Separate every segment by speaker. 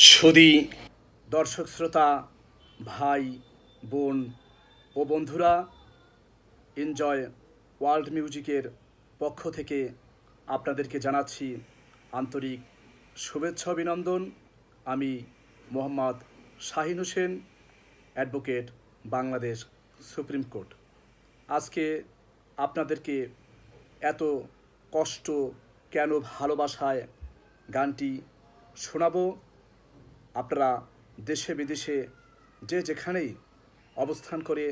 Speaker 1: সুধী দর্শক শ্রোতা, ভাই বোন ও বন্ধুরা, এনজয় ওয়ার্ল্ড মিউজিকের পক্ষ থেকে আপনাদেরকে জানাচ্ছি আন্তরিক শুভেচ্ছা অভিনন্দন। আমি Mohammad Shahin Hossain, advocate, Bangladesh supreme court. আজকে আপনাদেরকে এত কষ্ট কেন ভালোবাসায় গানটি শোনাবো। আপনারা দেশে বিদেশে যে যেখানেই অবস্থান করে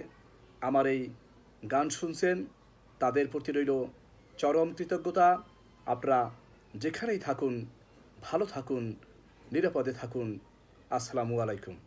Speaker 1: আমার এই গান শুনছেন, তাদের প্রতি রইল চরম কৃতজ্ঞতা। আপনারা যেখানেই থাকুন, ভালো থাকুন, নিরাপদে থাকুন। আসসালামু আলাইকুম।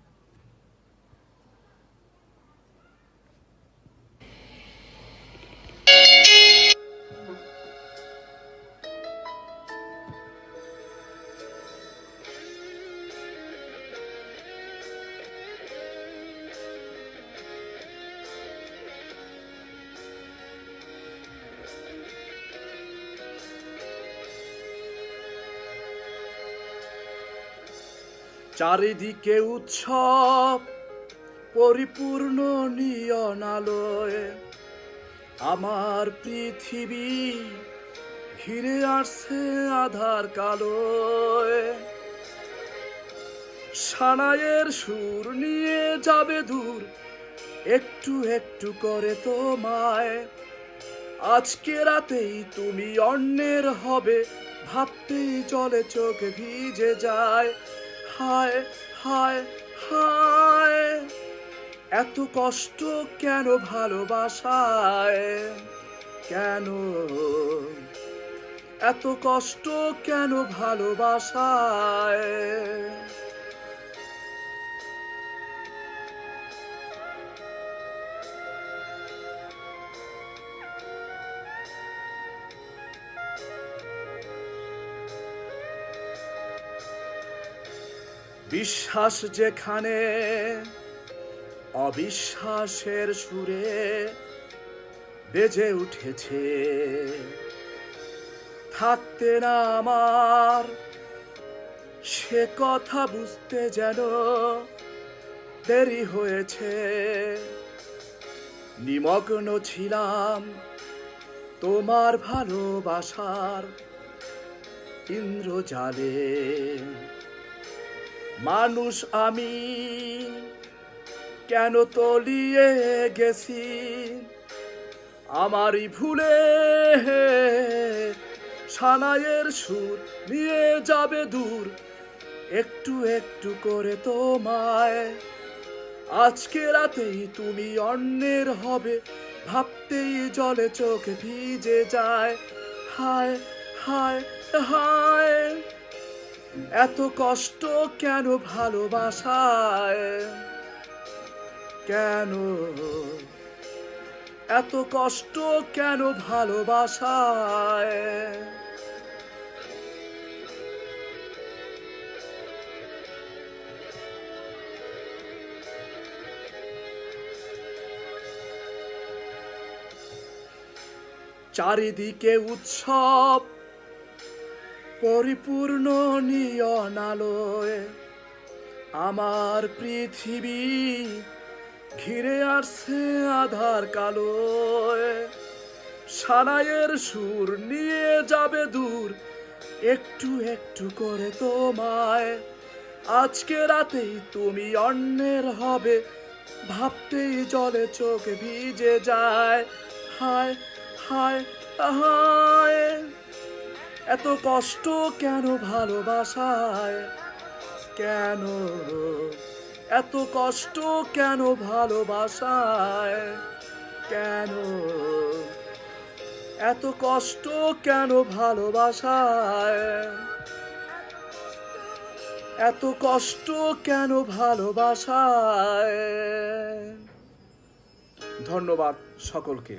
Speaker 1: চারিদিকে উৎসব, পরিপূর্ণ নিয়ন আলোয় আমার পৃথিবী ঘিরে আসছে আধার কালোয়। সানাইয়ের সুর নিয়ে যাবে দূর, একটু একটু করে তোমায়। আজকে রাতেই তুমি অন্যের হবে, ভাবতেই জলে চোখ ভিজে যায়। হায় হায় হায়, এত কষ্ট কেন ভালোবাসায়? কেন এত কষ্ট কেন ভালোবাসায়? বিশ্বাস যেখানে অবিশ্বাসের সুরে বেজে উঠেছে, থাকতে না আমার সে কথা বুঝতে যেন দেরি হয়েছে। নিমগ্ন ছিলাম তোমার ভালোবাসার ইন্দ্রজালে। মানুষ আমি কেন তলিয়ে গেছি, আমারই ভুলে। সানাইয়ের সুর নিয়ে যাবে দূর, একটু একটু করে তোমায়। আজকে রাতেই তুমি অন্যের হবে, ভাবতেই জলে চোখ ভিজে যায়। হায় হায় হায়, এত কষ্ট কেন ভালোবাসায়? কেন এত কষ্ট কেন ভালোবাসায়? চারিদিকে উৎসব, পরিপূর্ণ নিয়ন আলোয় আমার পৃথিবী ঘিরে আসছে আধার কালোয়। সানাইয়ের সুর নিয়ে যাবে দূর, একটু একটু করে তোমায়। আজকে রাতেই তুমি অন্যের হবে, ভাবতেই জলে চোখ ভিজে যায়। হায় হায় হায়, এত কষ্ট কেন ভালোবাসায়? কেন এত কষ্ট কেন ভালোবাসায়? কেন এত কষ্ট কেন ভালোবাসায়? এত কষ্ট কেন ভালোবাসায়? ধন্যবাদ সকলকে।